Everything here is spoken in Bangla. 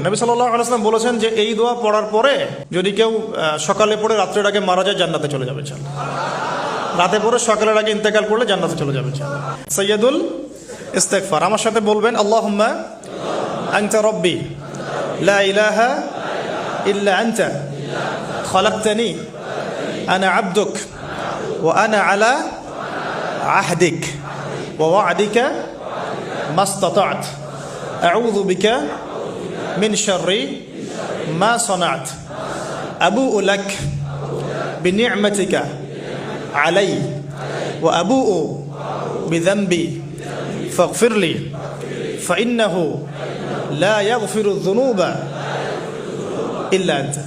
নবী সাল্লাল্লাহু আলাইহি ওয়াসাল্লাম বলেছেন যে এই দোয়া পড়ার পরে যদি কেউ সকালে পড়ে রাত্রের আগে মারা যায় জান্নাতে চলে যাবে। রাতে পড়ে সকালের আগে ইন্তেকাল করলে জান্নাতে চলে যাবে। সাইয়্যিদুল ইস্তিগফার। আমার সাথে বলবেন, আল্লাহুম্মা আনতা রাব্বি লা ইলাহা ইল্লা আনতা খালাকতানি আনা আবদুক ওয়া আনা আলা আহদিক ওয়া ওয়া'দিকা মাস্তাতা'ত আউযু বিকা মিন শাররি মা সানা'ত আবু'ু লাক বিনি'মাতিকা আলাই ওয়া আবু'ু বিযানবি ফাগফির লি ফাইন্নাহু লা ইয়াগফিরু যুনুবা ইল্লা আনতা।